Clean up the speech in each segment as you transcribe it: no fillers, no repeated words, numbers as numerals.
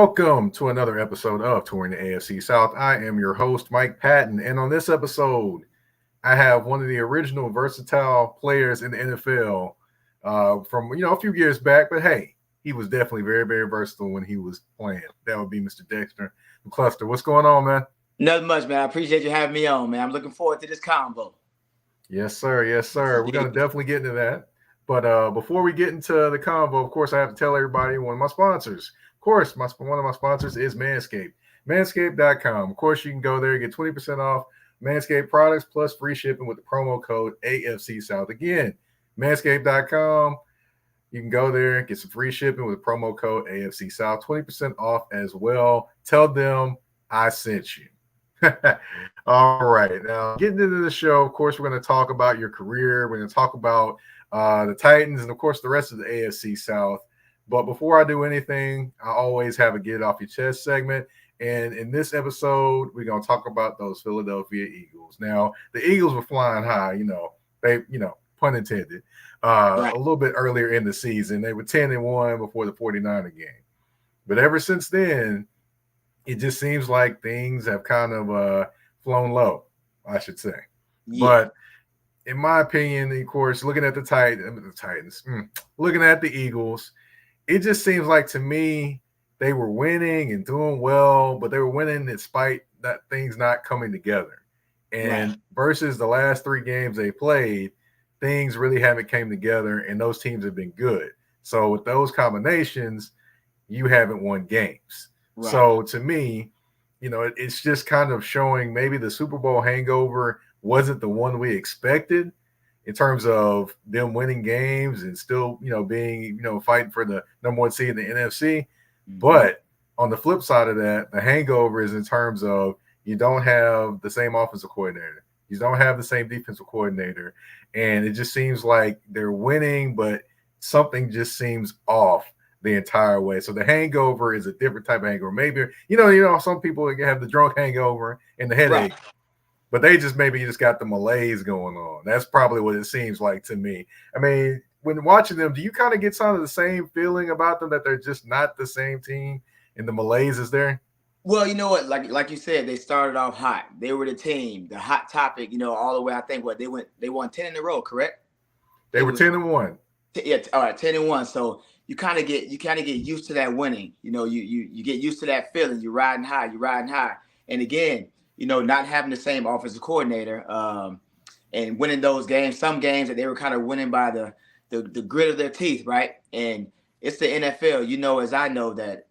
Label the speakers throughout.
Speaker 1: Welcome to another episode of Touring the AFC South. I am your host, Mike Patton, and on this episode, I have one of the original versatile players in the NFL from a few years back. But hey, he was definitely very, very versatile when he was playing. That would be Mr. Dexter McCluster. What's going on, man?
Speaker 2: Nothing much, man. I appreciate you having me on, man. I'm looking forward to this combo.
Speaker 1: Yes, sir. Yes, sir. We're gonna definitely get into that. But before we get into the convo, of course, I have to tell everybody one of my sponsors. Of course, one of my sponsors is Manscaped. Manscaped.com. Of course, you can go there and get 20% off Manscaped products plus free shipping with the promo code AFC South. Again, Manscaped.com. You can go there and get some free shipping with the promo code AFC South. 20% off as well. Tell them I sent you. All right. Now, getting into the show, of course, we're going to talk about your career. We're going to talk about the Titans and, of course, the rest of the AFC South. But before I do anything, I always have a get it off your chest segment. And in this episode, we're going to talk about those Philadelphia Eagles. Now, the Eagles were flying high, pun intended,
Speaker 2: Right.
Speaker 1: a little bit earlier in the season. They were 10-1 before the 49er game. But ever since then, it just seems like things have kind of flown low, I should say.
Speaker 2: Yeah.
Speaker 1: But in my opinion, of course, looking at the Titans, looking at the Eagles, it just seems like to me they were winning and doing well, but they were winning despite that things not coming together. And
Speaker 2: Right.
Speaker 1: versus the last three games they played, things really haven't came together, and those teams have been good. So with those combinations, you haven't won games.
Speaker 2: Right.
Speaker 1: So to me, it's just kind of showing maybe the Super Bowl hangover wasn't the one we expected in terms of them winning games and still, being, fighting for the number one seed in the NFC.
Speaker 2: Mhm.
Speaker 1: But on the flip side of that, the hangover is in terms of you don't have the same offensive coordinator. You don't have the same defensive coordinator. And it just seems like they're winning, but something just seems off the entire way. So the hangover is a different type of hangover. Maybe, some people have the drunk hangover and the headache.
Speaker 2: Right.
Speaker 1: But they just got the malaise going on. That's probably what it seems like to me. I mean, when watching them, do you kind of get some of the same feeling about them that they're just not the same team and the malaise is there?
Speaker 2: Well, you know what? Like you said, they started off hot. They were the team, the hot topic. All the way. I think they won 10 in a row, correct?
Speaker 1: They
Speaker 2: It
Speaker 1: were
Speaker 2: was
Speaker 1: 10-1.
Speaker 2: Yeah. All right, 10-1. So you kind of get used to that winning. You get used to that feeling. You're riding high. And again, not having the same offensive coordinator, and winning those games. Some games that they were kind of winning by the grit of their teeth, right? And it's the NFL. As I know that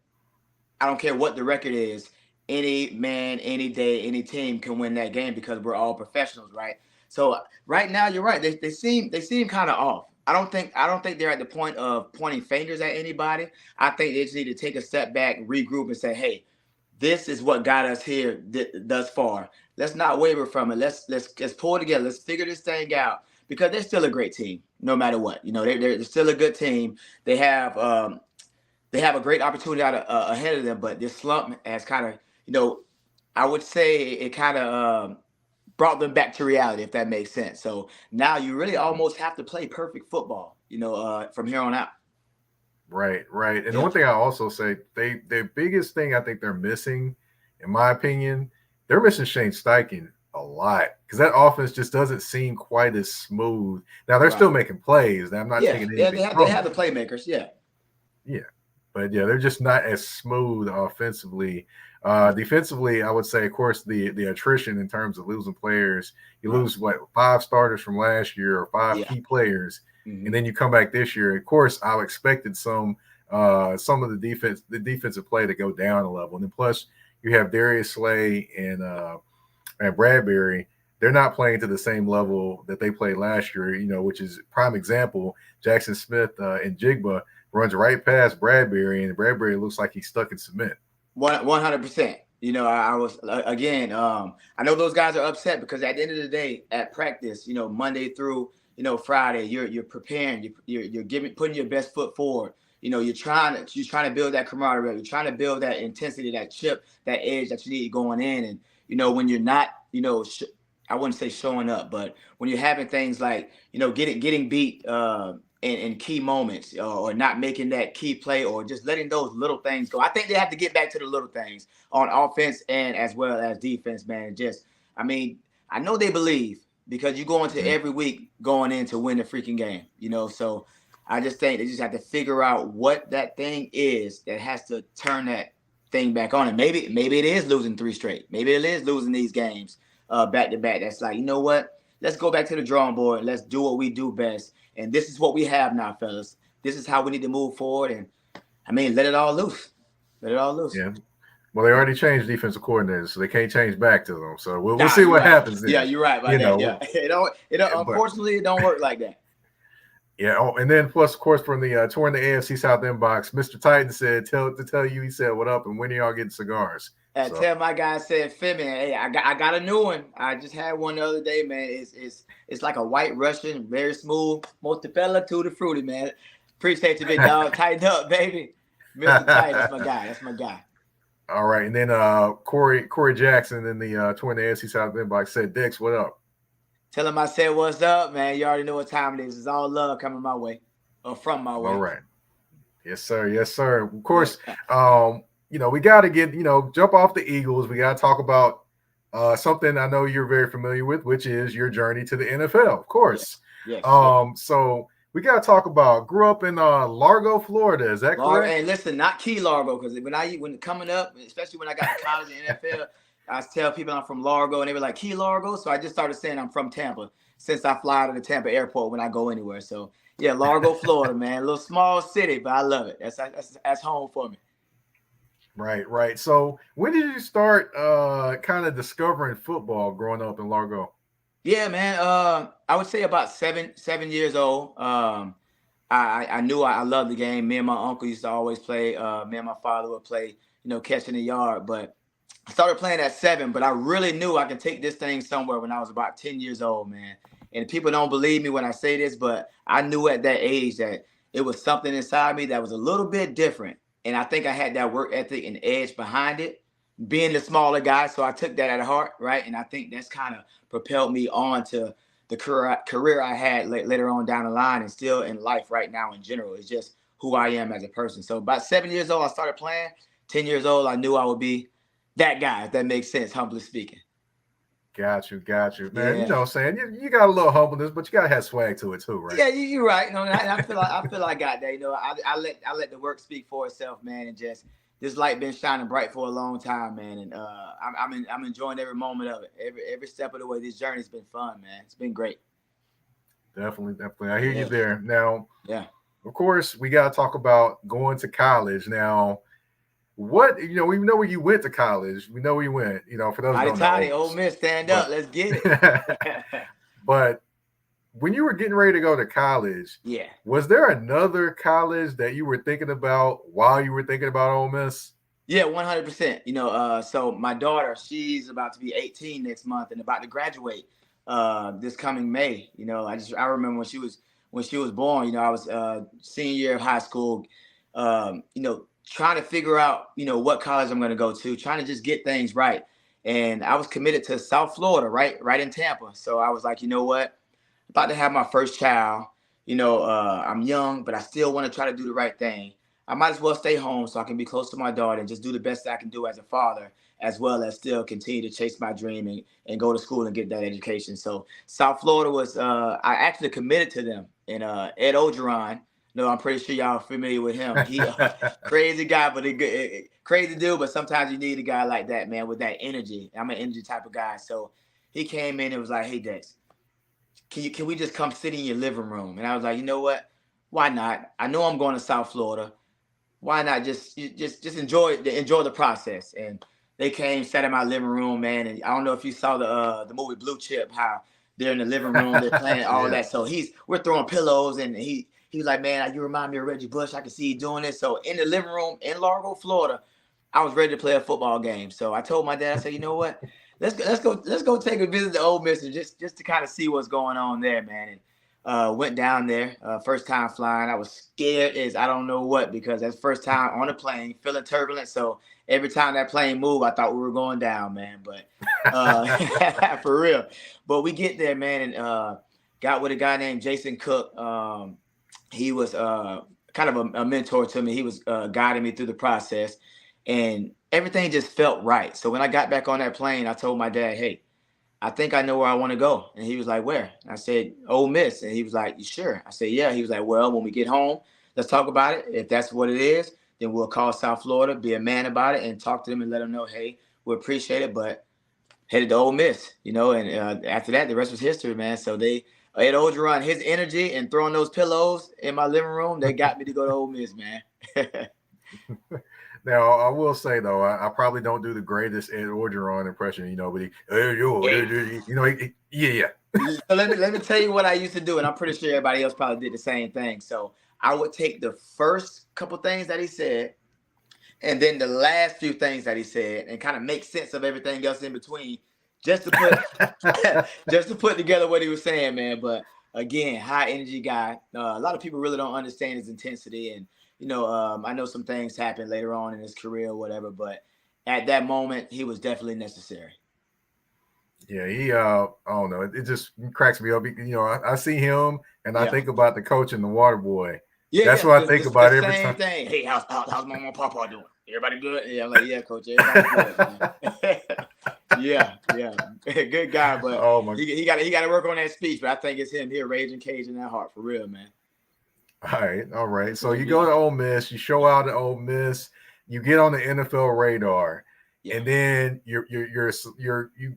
Speaker 2: I don't care what the record is. Any man, any day, any team can win that game because we're all professionals, right? So right now, you're right. They seem kind of off. I don't think they're at the point of pointing fingers at anybody. I think they just need to take a step back, regroup, and say, "Hey, this is what got us here thus far. Let's not waver from it. Let's pull together. Let's figure this thing out because they're still a great team, no matter what. They're still a good team. They have a great opportunity ahead of them, but this slump has kind of, I would say it kind of brought them back to reality, if that makes sense. So now you really almost have to play perfect football, from here on out.
Speaker 1: Right, right. And the
Speaker 2: Yeah.
Speaker 1: one thing I also say, their biggest thing I think they're missing, in my opinion, they're missing Shane Steichen a lot because that offense just doesn't seem quite as smooth. Now they're still
Speaker 2: Right.
Speaker 1: making plays. Now, I'm not
Speaker 2: Yeah.
Speaker 1: taking
Speaker 2: They,
Speaker 1: anything
Speaker 2: they have they
Speaker 1: from
Speaker 2: have
Speaker 1: them.
Speaker 2: the playmakers. Yeah.
Speaker 1: Yeah. But yeah, they're just not as smooth offensively. Defensively, I would say, of course, the attrition in terms of losing players. You
Speaker 2: Right.
Speaker 1: lose five starters from last year or five
Speaker 2: Yeah.
Speaker 1: key players,
Speaker 2: Hmm.
Speaker 1: and then you come back this year. Of course, I expected some of the defensive play to go down a level, and then plus you have Darius Slay and Bradbury. They're not playing to the same level that they played last year. Which is prime example. Jackson Smith and Jigba runs right past Bradbury, and Bradbury looks like he's stuck in cement.
Speaker 2: 100%. I was again. I know those guys are upset because at the end of the day, at practice, Monday through Friday, you're preparing. You're putting your best foot forward. You're trying to build that camaraderie. You're trying to build that intensity, that chip, that edge that you need going in. And when you're not, I wouldn't say showing up, but when you're having things like getting beat in key moments, or not making that key play, or just letting those little things go. I think they have to get back to the little things on offense and as well as defense, man. Just, I mean, I know they believe, because you go into every week going in to win the freaking game, So I just think they just have to figure out what that thing is that has to turn that thing back on. And maybe it is losing 3 straight. Maybe it is losing these games back to back. That's like, you know what? Let's go back to the drawing board and let's do what we do best. And this is what we have now, fellas. This is how we need to move forward. And I mean, let it all loose. Let it all loose.
Speaker 1: Yeah. Well, they already changed defensive coordinators, so they can't change back to them. So we'll see what happens then.
Speaker 2: Yeah, you're right about that. Yeah. Unfortunately, it don't work like that.
Speaker 1: Yeah. Oh, and then plus, of course, from the touring the AFC South inbox, Mr. Titan said, tell you, he said, what up, and when are y'all getting cigars?
Speaker 2: Tell my guy, said, Finn, man, hey, I got a new one. I just had one the other day, man. It's like a white Russian, very smooth. Mozzarella tutti frutti, man. Appreciate you, big dog. Tighten up, baby. Mr. Titan, that's my guy. That's my guy.
Speaker 1: All right, and then Corey Jackson in the touring the AFC South inbox said, Dex, what up?
Speaker 2: Tell him I said, what's up, man? You already know what time it is. It's all love coming my way, or from my way.
Speaker 1: All right. Yes, sir. Yes, sir. Of course, we got to get, jump off the Eagles. We got to talk about something I know you're very familiar with, which is your journey to the NFL, of course.
Speaker 2: Yes.
Speaker 1: So we got to talk about, grew up in Largo, Florida. Is that correct?
Speaker 2: And listen, not Key Largo, because when coming up, especially when I got to college and NFL, I tell people I'm from Largo, and they were like, Key Largo? So I just started saying I'm from Tampa, since I fly out of the Tampa airport when I go anywhere. So, yeah, Largo, Florida, man. A little small city, but I love it. That's home for me.
Speaker 1: Right. So when did you start kind of discovering football growing up in Largo?
Speaker 2: Yeah, man. I would say about 7 years old. I knew I loved the game. Me and my uncle used to always play. Me and my father would play, catch in the yard. But I started playing at 7, but I really knew I could take this thing somewhere when I was about 10 years old, man. And people don't believe me when I say this, but I knew at that age that it was something inside me that was a little bit different. And I think I had that work ethic and edge behind it, being the smaller guy. So I took that at heart, right? And I think that's kind of propelled me on to the career I had later on down the line, and still in life right now in general. It's just who I am as a person. So about 7 years old, I started playing. 10 years old, I knew I would be that guy, if that makes sense, humbly speaking.
Speaker 1: Got you. Man, you know what I'm saying? You got a little humbleness, but you got to have swag to it too, right?
Speaker 2: Yeah, you're right. I feel like I got that. I let the work speak for itself, man, and just this light been shining bright for a long time, man. And I'm enjoying every moment of it. Every step of the way. This journey's been fun, man. It's been great.
Speaker 1: Definitely. I hear you there. Now,
Speaker 2: of
Speaker 1: course, we got to talk about going to college. Now, what, we know where you went to college. We know where you went, for those who don't know.
Speaker 2: Ole Miss, stand up. Let's get it.
Speaker 1: But when you were getting ready to go to college, was there another college that you were thinking about while you were thinking about Ole Miss?
Speaker 2: Yeah, 100%. So my daughter, she's about to be 18 next month and about to graduate this coming May. I remember when she was born. I was senior year of high school. Trying to figure out, what college I'm going to go to, trying to just get things right. And I was committed to South Florida, right in Tampa. So I was like, you know what? I'm about to have my first child. I'm young, but I still want to try to do the right thing. I might as well stay home so I can be close to my daughter and just do the best I can do as a father, as well as still continue to chase my dream and go to school and get that education. So South Florida was, I actually committed to them. And Ed Ogeron, no, I'm pretty sure y'all are familiar with him. He crazy guy, but crazy dude. But sometimes you need a guy like that, man, with that energy. I'm an energy type of guy. So he came in and was like, "Hey, Dex, can we just come sit in your living room?" And I was like, "You know what? Why not? I know I'm going to South Florida. Why not just enjoy the process?" And they came, sat in my living room, man. And I don't know if you saw the movie Blue Chip, how they're in the living room, they're playing all that. So we're throwing pillows, and he was like, "Man, you remind me of Reggie Bush. I can see you doing this." So in the living room in Largo, Florida, I was ready to play a football game. So I told my dad, I said, "You know what? Let's go take a visit to Ole Miss and just to kind of see what's going on there, man." And went down there, first time flying. I was scared as I don't know what, because that's first time on a plane, feeling turbulent. So every time that plane moved, I thought we were going down, man. But for real. But we get there, man, and got with a guy named Jason Cook. he was kind of a mentor to me. He was guiding me through the process, and everything just felt right. So when I got back on that plane, I told my dad, "Hey, I think I know where I want to go." And he was like, "Where?" And I said, "Ole Miss." And he was like, "You sure?" I said, "Yeah." He was like, "Well, when we get home, let's talk about it. If that's what it is, then we'll call South Florida, be a man about it, and talk to them and let them know, hey, we appreciate it, but headed to Ole Miss, you know." And after that, the rest was history, man. So they Ed Ogeron, his energy and throwing those pillows in my living room, they got me to go to Ole Miss, man.
Speaker 1: Now, I will say though, I probably don't do the greatest Ed Orgeron impression, but yeah.
Speaker 2: So let me tell you what I used to do, and I'm pretty sure everybody else probably did the same thing. So I would take the first couple things that he said, and then the last few things that he said, and kind of make sense of everything else in between, just to put just to put together what he was saying, man. But again, high energy guy. A lot of people really don't understand his intensity, and I know some things happened later on in his career or whatever, but at that moment, he was definitely necessary.
Speaker 1: Yeah, I don't know. It just cracks me up. I see him and I
Speaker 2: Yeah.
Speaker 1: think about the coach and the water boy.
Speaker 2: Yeah,
Speaker 1: That's
Speaker 2: yeah,
Speaker 1: what I think
Speaker 2: the
Speaker 1: about every
Speaker 2: same
Speaker 1: time.
Speaker 2: thing. Hey, how's mama and papa doing? Everybody good? Yeah, I'm like, yeah, coach, everybody good, man. Yeah, yeah, good guy, but
Speaker 1: Oh my.
Speaker 2: he got to work on that speech. But I think it's him here, raging cage in that heart for real, man.
Speaker 1: All right. So you go
Speaker 2: Yeah,
Speaker 1: to Ole Miss, you show out at Ole Miss, you get on the NFL radar,
Speaker 2: yeah,
Speaker 1: and then you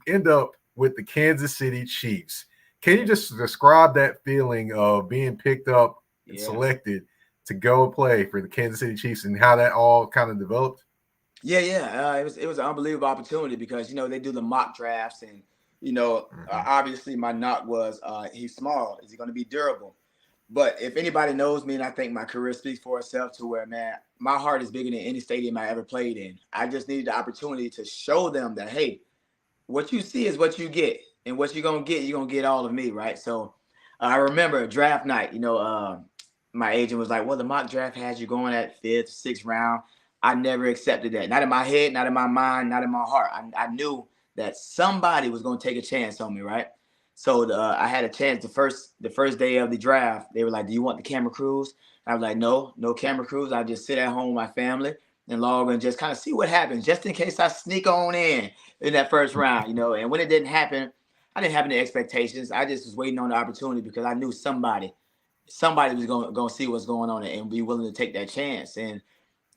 Speaker 1: end up with the Kansas City Chiefs. Can you just describe that feeling of being picked up and
Speaker 2: yeah.
Speaker 1: selected to go play for the Kansas City Chiefs and how that all kind of developed?
Speaker 2: Yeah, yeah. It was an unbelievable opportunity because they do the mock drafts, and
Speaker 1: Mm-hmm.
Speaker 2: obviously my knock was he's small. Is he going to be durable? But if anybody knows me, and I think my career speaks for itself, to where, man, my heart is bigger than any stadium I ever played in. I just needed the opportunity to show them that, hey, what you see is what you get, and what you're gonna get all of me, right? So I remember draft night. My agent was like, "Well, the mock draft has you going at fifth, sixth round." I never accepted that. Not in my head, not in my mind, not in my heart. I knew that somebody was gonna take a chance on me, right? So I had a chance the first day of the draft. They were like, "Do you want the camera crews?" I was like, "No, no camera crews. I just sit at home with my family and log and just kind of see what happens, just in case I sneak on in that first round." And when it didn't happen, I didn't have any expectations. I just was waiting on the opportunity because I knew somebody was going to see what's going on and be willing to take that chance. And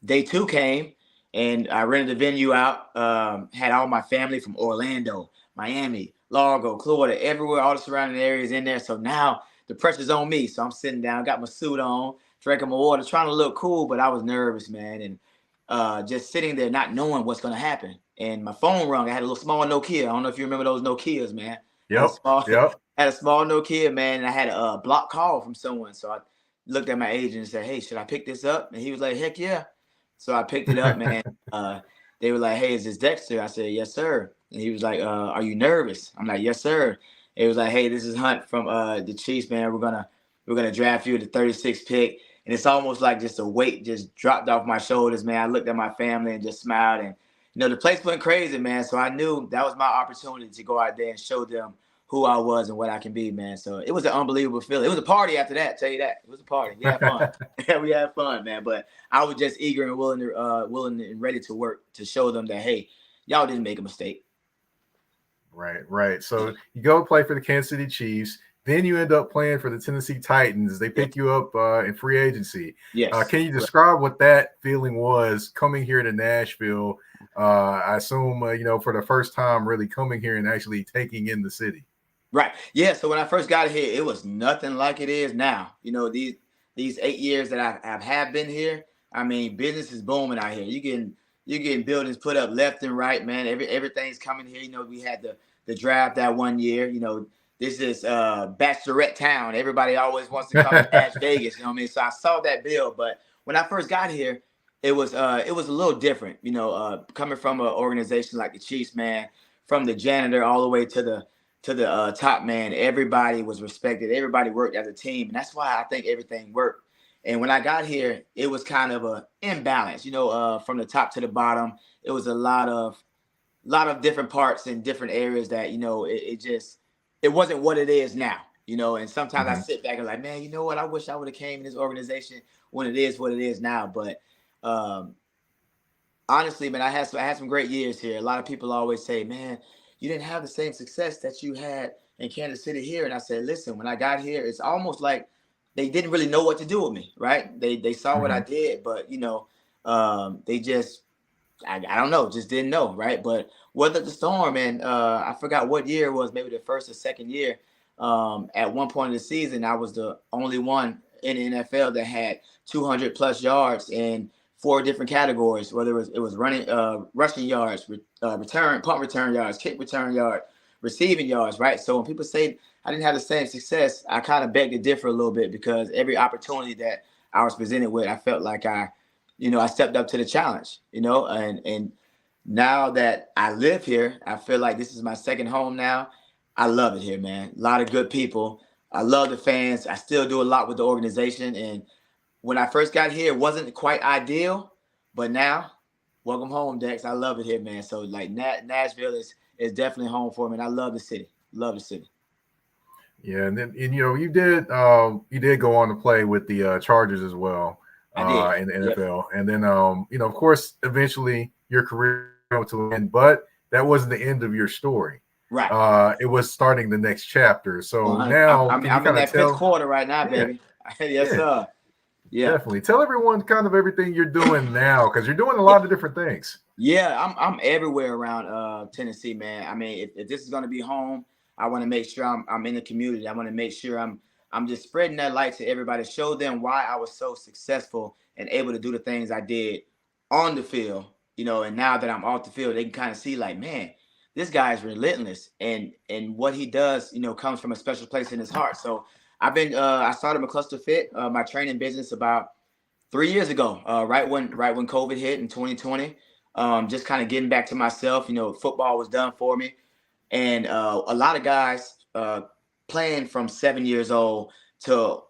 Speaker 2: day two came, and I rented the venue out. Had all my family from Orlando, Miami, Largo, Florida, everywhere, all the surrounding areas in there. So now the pressure's on me. So I'm sitting down, got my suit on, drinking my water, trying to look cool, but I was nervous, man, and just sitting there not knowing what's going to happen. And my phone rung. I had a little small Nokia. I don't know if you remember those Nokias, man. I had a
Speaker 1: Yep.
Speaker 2: small,
Speaker 1: Yep.
Speaker 2: had a small Nokia, man, and I had a block call from someone. So I looked at my agent and said, "Hey, should I pick this up?" And he was like, "Heck yeah." So I picked it up, man. Uh, they were like, "Hey, is this Dexter?" I said, "Yes, sir." And he was like, "Are you nervous?" I'm like, "Yes, sir." It was like, "Hey, this is Hunt from the Chiefs, man. We're gonna draft you at the 36th pick." And it's almost like just a weight just dropped off my shoulders, man. I looked at my family and just smiled, and the place went crazy, man. So I knew that was my opportunity to go out there and show them who I was and what I can be, man. So it was an unbelievable feeling. It was a party after that. Tell you that, it was a party. We had fun. Yeah, we had fun, man. But I was just eager and willing and ready to work to show them that, hey, y'all didn't make a mistake.
Speaker 1: Right, right.
Speaker 2: Yeah.
Speaker 1: So you go play for the Kansas City Chiefs. Then you end up playing for the Tennessee Titans. They
Speaker 2: Yes.
Speaker 1: pick you up in free agency.
Speaker 2: Yes.
Speaker 1: Can you
Speaker 2: Right.
Speaker 1: describe what that feeling was coming here to Nashville? I assume, for the first time really coming here and actually taking in the city.
Speaker 2: Right. Yeah. So when I first got here, it was nothing like it is now. These 8 years that I have been here, I mean, business is booming out here. You getting buildings put up left and right, man. Everything's coming here. We had the draft that one year. This is bachelorette town. Everybody always wants to come to Las Vegas. You know what I mean? So I saw that bill, but when I first got here, it was a little different. Coming from an organization like the Chiefs, man, from the janitor all the way to the top man. Everybody was respected. Everybody worked as a team, and that's why I think everything worked. And when I got here, it was kind of a imbalance. From the top to the bottom, it was a lot of different parts in different areas that it wasn't what it is now. And sometimes I sit back and like, man, you know what? I wish I would have came in this organization when it is what it is now. But honestly, man, I had some great years here. A lot of people always say, man, you didn't have the same success that you had in Kansas City here. And I said, listen, when I got here, it's almost like they didn't really know what to do with me, right? They saw what I did, but they just I don't know, just didn't know, right? But weathered the storm, and I forgot what year it was, maybe the first or second year. At one point in the season, I was the only one in the NFL that had 200 plus yards in 4 different categories, whether it was running, rushing yards, punt return yards, kick return yard, receiving yards, right? So when people say I didn't have the same success, I kind of beg to differ a little bit, because every opportunity that I was presented with, I felt like I stepped up to the challenge, and now that I live here, I feel like this is my second home now. I love it here, man. A lot of good people. I love the fans. I still do a lot with the organization. And when I first got here, it wasn't quite ideal, but now, welcome home, Dex. I love it here, man. So like Nashville is definitely home for me, and I love the city. Love the city.
Speaker 1: Yeah, and then you did go on to play with the Chargers as well. In the NFL. Yep. And then, of course, eventually your career came to an end, but that wasn't the end of your story.
Speaker 2: Right.
Speaker 1: It was starting the next chapter. So now
Speaker 2: I'm in that 5th quarter right now, baby. Yes, sir.
Speaker 1: Yeah. Definitely. Tell everyone kind of everything you're doing now, because you're doing a lot of different things.
Speaker 2: Yeah, I'm everywhere around Tennessee, man. I mean, if this is going to be home, I want to make sure I'm in the community. I want to make sure I'm just spreading that light to everybody, show them why I was so successful and able to do the things I did on the field, and now that I'm off the field, they can kind of see like, man, this guy is relentless, and what he does, comes from a special place in his heart. So I started McCluster Fit, my training business, about 3 years ago, right when COVID hit in 2020, just kind of getting back to myself. Football was done for me, and a lot of guys playing from 7 years old to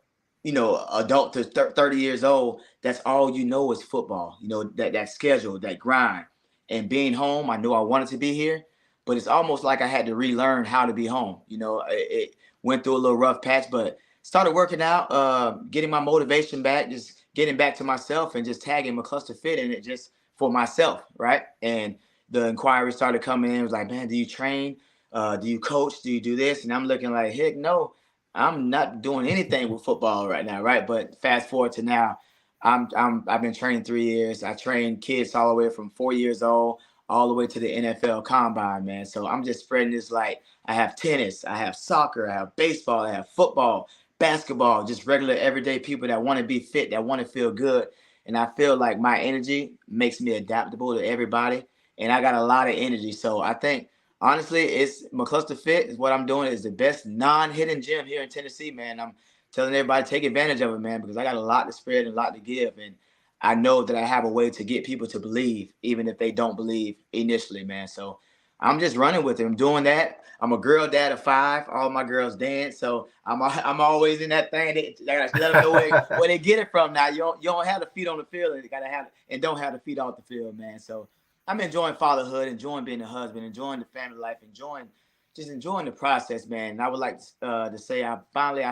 Speaker 2: adult to 30 years old, that's all is football. That schedule, that grind. And being home, I knew I wanted to be here, but it's almost like I had to relearn how to be home. It went through a little rough patch, but started working out, getting my motivation back, just getting back to myself, and just tagging McCluster Fit in it just for myself, right? And the inquiries started coming in. It was like, man, do you train? Do you coach? Do you do this? And I'm looking like, heck no, I'm not doing anything with football right now, right? But fast forward to now, I've been training 3 years. I train kids all the way from 4 years old all the way to the NFL Combine, man. So I'm just spreading this light. I have tennis, I have soccer, I have baseball, I have football, basketball, just regular everyday people that want to be fit, that want to feel good. And I feel like my energy makes me adaptable to everybody. And I got a lot of energy. So I think, honestly, it's McCluster Fit is what I'm doing. Is the best non-hidden gym here in Tennessee, man. I'm telling everybody, take advantage of it, man, because I got a lot to spread and a lot to give. And I know that I have a way to get people to believe, even if they don't believe initially, man. So I'm just running with it. I'm doing that. I'm a girl dad of 5. All my girls dance. So I'm always in that thing. They let them know where they get it from now. You don't have the feet on the field, and you gotta have it, and don't have the feet off the field, man. So I'm enjoying fatherhood, enjoying being a husband, enjoying the family life, enjoying the process, man. And I would like to say I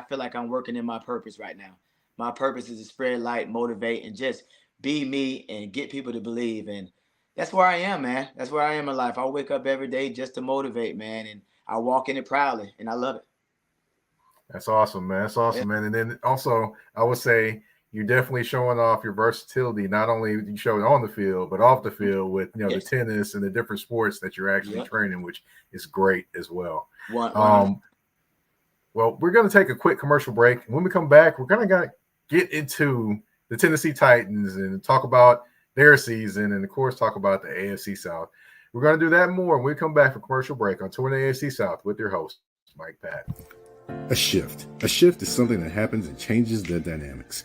Speaker 2: feel like I'm working in my purpose right now. My purpose is to spread light, motivate, and just be me and get people to believe. And that's where I am, man. That's where I am in life. I wake up every day just to motivate, man. And I walk in it proudly, and I love it.
Speaker 1: That's awesome, man. That's awesome, man. And then also, I would say you're definitely showing off your versatility. Not only you show it on the field, but off the field with the tennis and the different sports that you're actually training, which is great as well. Well, we're going to take a quick commercial break. When we come back, we're going to get into the Tennessee Titans and talk about their season, and of course, talk about the AFC South. We're going to do that more when we come back from commercial break on Touring the AFC South with your host, Mike Pat.
Speaker 3: A shift. A shift is something that happens and changes the dynamics.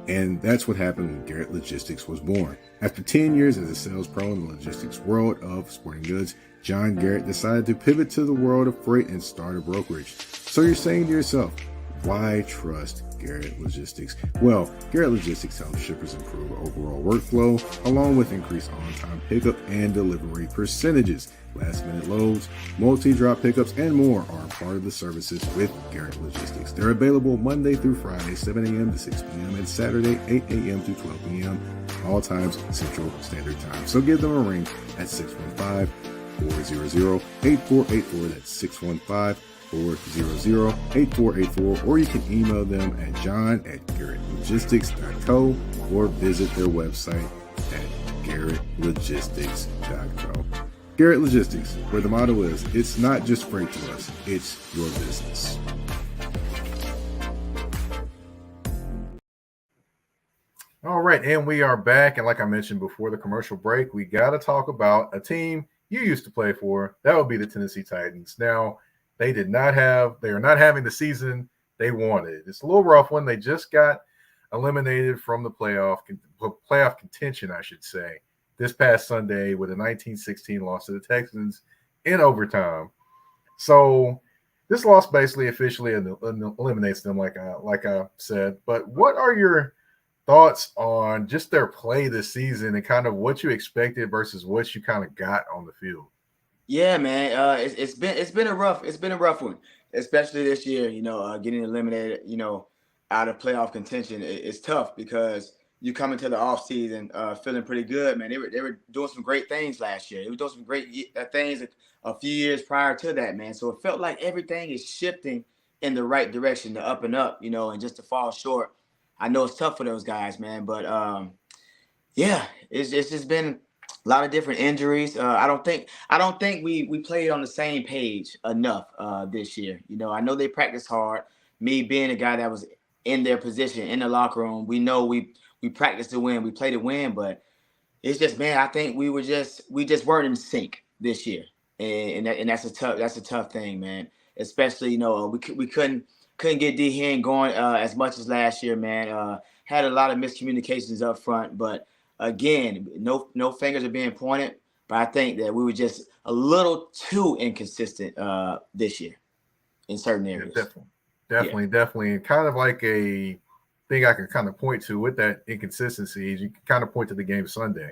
Speaker 3: And that's what happened when Garrett Logistics was born. After 10 years as a sales pro in the logistics world of sporting goods, John Garrett decided to pivot to the world of freight and start a brokerage. So you're saying to yourself, why trust Garrett Logistics? Well, Garrett Logistics helps shippers improve overall workflow, along with increased on-time pickup and delivery percentages. Last-minute loads, multi-drop pickups, and more are part of the services with Garrett Logistics. They're available Monday through Friday, 7 a.m. to 6 p.m., and Saturday, 8 a.m. to 12 p.m., all times Central Standard Time. So give them a ring at 615-400-8484. That's 615-400-8484, or you can email them at john@garrettlogistics.co or visit their website at garrettlogistics.co. Garrett Logistics, where the motto is, it's not just freight to us, it's your business.
Speaker 1: All right, and we are back. And like I mentioned before the commercial break, we got to talk about a team you used to play for. That would be the Tennessee Titans. Now, they are not having the season they wanted. It's a little rough one. They just got eliminated from the playoff contention, I should say, this past Sunday with a 19-16 loss to the Texans in overtime. So this loss basically officially eliminates them, like I said. But what are your thoughts on just their play this season and kind of what you expected versus what you kind of got on the field?
Speaker 2: Yeah, man. It's been a rough one, especially this year. Getting eliminated, out of playoff contention. It's tough because you come into the offseason feeling pretty good, man. They were doing some great things last year. They were doing some great things a few years prior to that, man. So it felt like everything is shifting in the right direction, the up and up, and just to fall short. I know it's tough for those guys, man, but yeah, it's just been a lot of different injuries. I don't think we played on the same page enough this year. I know they practiced hard. Me being a guy that was in their position in the locker room, we know we practiced to win, we played to win, but it's just, man, I think we just weren't in sync this year, and that's a tough thing, man. Especially, we couldn't get D Hen going as much as last year, man. Had a lot of miscommunications up front, but again, no fingers are being pointed. But I think that we were just a little too inconsistent this year in certain areas.
Speaker 1: Yeah, definitely. And kind of like a thing I can kind of point to with that inconsistency is you can kind of point to the game Sunday.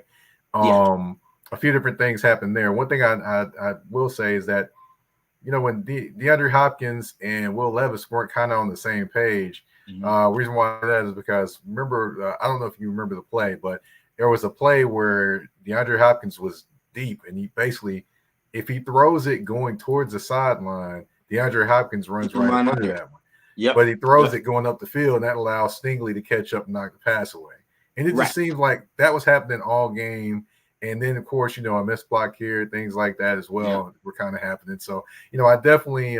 Speaker 1: A few different things happened there. One thing I will say is that, when DeAndre Hopkins and Will Levis weren't kind of on the same page, reason why that is because, remember, I don't know if you remember the play, but there was a play where DeAndre Hopkins was deep, and he basically, if he throws it going towards the sideline, DeAndre Hopkins runs right under that one.
Speaker 2: Yep.
Speaker 1: But he throws it going up the field, and that allows Stingley to catch up and knock the pass away. And it just seems like that was happening all game. And then, of course, a missed block here, things like that as well were kind of happening. So, I definitely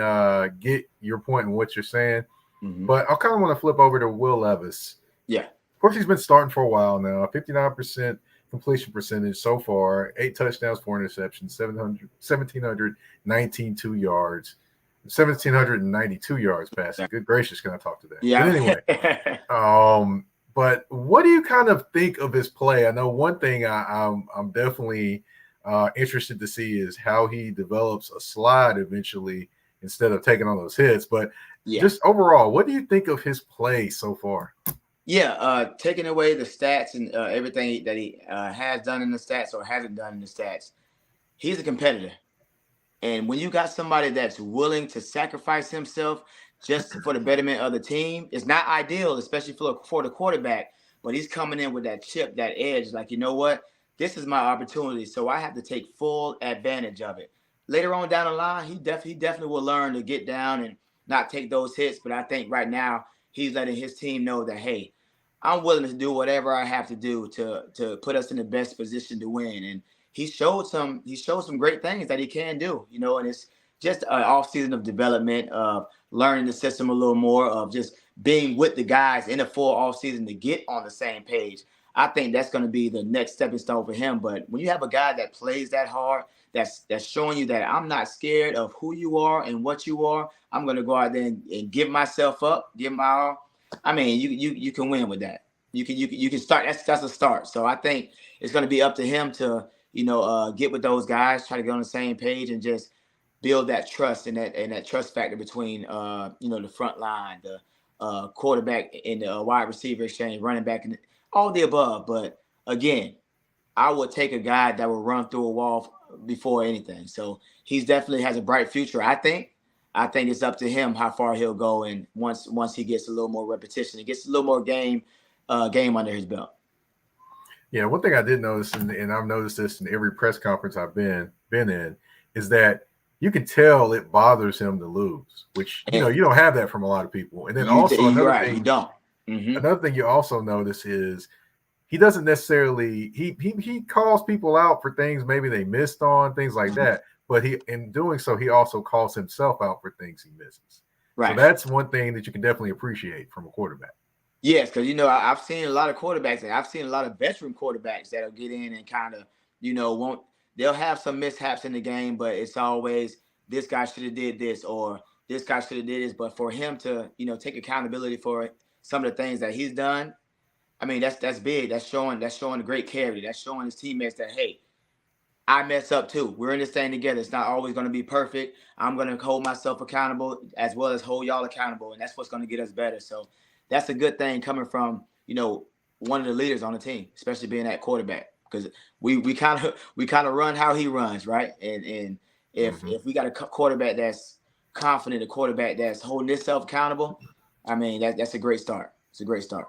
Speaker 1: get your point in what you're saying. But I kind of want to flip over to Will Levis.
Speaker 2: Yeah.
Speaker 1: Of course, he's been starting for a while now. 59% completion percentage so far, 8 touchdowns, 4 interceptions, 1,792 yards. 1,792 yards passing. Good gracious, can I talk to that?
Speaker 2: Yeah.
Speaker 1: But anyway, but what do you kind of think of his play? I know one thing I'm definitely interested to see is how he develops a slide eventually instead of taking on those hits. But just overall, what do you think of his play so far?
Speaker 2: Yeah, taking away the stats and everything that he has done in the stats or hasn't done in the stats, he's a competitor. And when you got somebody that's willing to sacrifice himself just for the betterment of the team, it's not ideal, especially for the quarterback. But he's coming in with that chip, that edge, like, you know what? This is my opportunity, so I have to take full advantage of it. Later on down the line, he definitely will learn to get down and not take those hits. But I think right now he's letting his team know that, hey, I'm willing to do whatever I have to do to put us in the best position to win. And he showed some great things that he can do, and it's just an off season of development, of learning the system a little more, of just being with the guys in a full off season to get on the same page. I think that's going to be the next stepping stone for him. But when you have a guy that plays that hard, that's showing you that I'm not scared of who you are and what you are, I'm going to go out there and give myself up, give my all. I mean, you can win with that. You can start. That's a start. So I think it's going to be up to him to get with those guys, try to get on the same page, and just build that trust and that trust factor between the front line, the quarterback, and the wide receiver exchange, running back, and all the above. But again, I would take a guy that will run through a wall before anything. So he's definitely has a bright future. I think it's up to him how far he'll go, and once he gets a little more repetition, he gets a little more game under his belt.
Speaker 1: Yeah, one thing I did notice, and I've noticed this in every press conference I've been in, is that you can tell it bothers him to lose, which you don't have that from a lot of people. And then also another thing,
Speaker 2: you don't. Mm-hmm.
Speaker 1: Another thing you also notice is he doesn't necessarily he calls people out for things maybe they missed on, things like that. But in doing so, he also calls himself out for things he misses. Right. So that's one thing that you can definitely appreciate from a quarterback.
Speaker 2: Yes, because I've seen a lot of quarterbacks, and I've seen a lot of veteran quarterbacks that'll get in and kind of they'll have some mishaps in the game, but it's always this guy should have did this or this guy should have did this. But for him to take accountability for some of the things that he's done, I mean that's big. That's showing the great character. That's showing his teammates that, hey, I mess up too. We're in this thing together. It's not always going to be perfect. I'm going to hold myself accountable as well as hold y'all accountable, and that's what's going to get us better. So that's a good thing coming from one of the leaders on the team, especially being that quarterback, because we kind of run how he runs, right? And if we got a quarterback that's confident, a quarterback that's holding himself accountable, I mean that's a great start. It's a great start.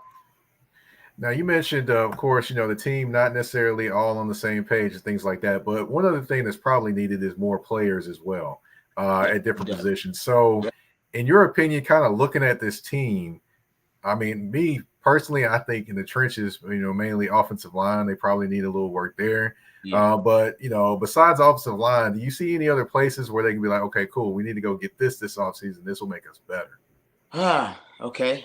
Speaker 1: Now, you mentioned, of course, the team not necessarily all on the same page and things like that. But one other thing that's probably needed is more players as well at different positions. So, in your opinion, kind of looking at this team, I mean, me personally, I think in the trenches, mainly offensive line, they probably need a little work there. Yeah. But besides offensive line, do you see any other places where they can be like, okay, cool, we need to go get this offseason. This will make us better.
Speaker 2: Okay.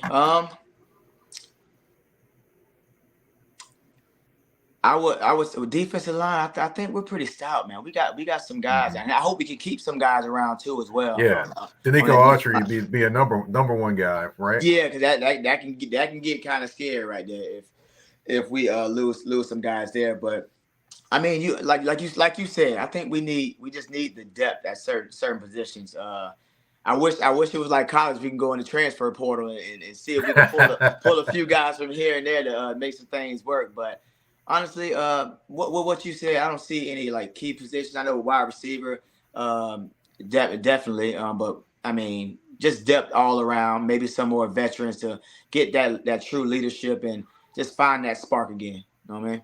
Speaker 2: I would defensive line. I think we're pretty stout, man. We got some guys, and I hope we can keep some guys around too as well.
Speaker 1: Yeah, Danico Autry be a number one guy, right?
Speaker 2: Yeah, because that can get kind of scary right there if we lose some guys there. But I mean, you like you said, I think we just need the depth at certain positions. I wish it was like college. We can go in the transfer portal and see if we can pull a few guys from here and there to make some things work, but. Honestly, what you said, I don't see any like key positions. I know wide receiver, definitely. But I mean, just depth all around. Maybe some more veterans to get that true leadership and just find that spark again. You know what I mean?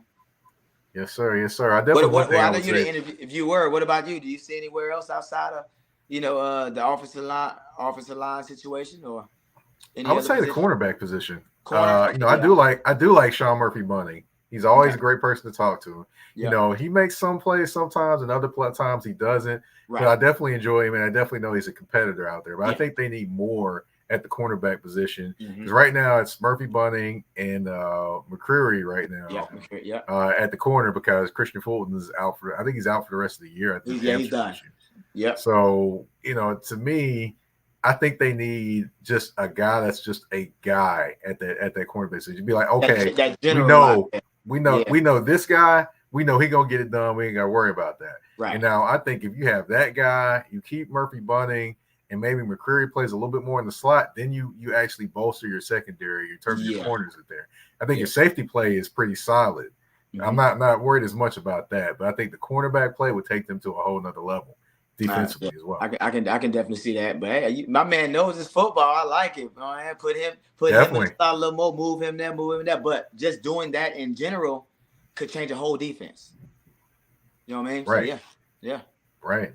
Speaker 1: Yes, sir. Yes, sir. I definitely.
Speaker 2: I know you're the interviewer. What about you? Do you see anywhere else outside of the offensive line situation or?
Speaker 1: I would say the cornerback position. I do like Sean Murphy-Bunting. He's always a great person to talk to. Yep. He makes some plays sometimes, and other times he doesn't. Right. But I definitely enjoy him, and I definitely know he's a competitor out there. But I think they need more at the cornerback position because right now it's Murphy-Bunting and McCreary right now at the corner because Christian Fulton is out for. I think he's out for the rest of the year.
Speaker 2: He's done. Yeah.
Speaker 1: So to me, I think they need just a guy that's just a guy at that cornerback. So you'd be like, okay, we know this guy. We know he's gonna get it done. We ain't gotta worry about that. Right. And now I think if you have that guy, you keep Murphy-Bunting, and maybe McCreary plays a little bit more in the slot, then you actually bolster your secondary in terms of your corners in there. I think your safety play is pretty solid. I'm not worried as much about that, but I think the cornerback play would take them to a whole nother level defensively as well.
Speaker 2: I can definitely see that. But hey, my man knows his football. I like it. Put him in the slot a little more, move him there. But just doing that in general could change a whole defense. You know what I mean?
Speaker 1: Right.
Speaker 2: So, yeah.
Speaker 1: Right.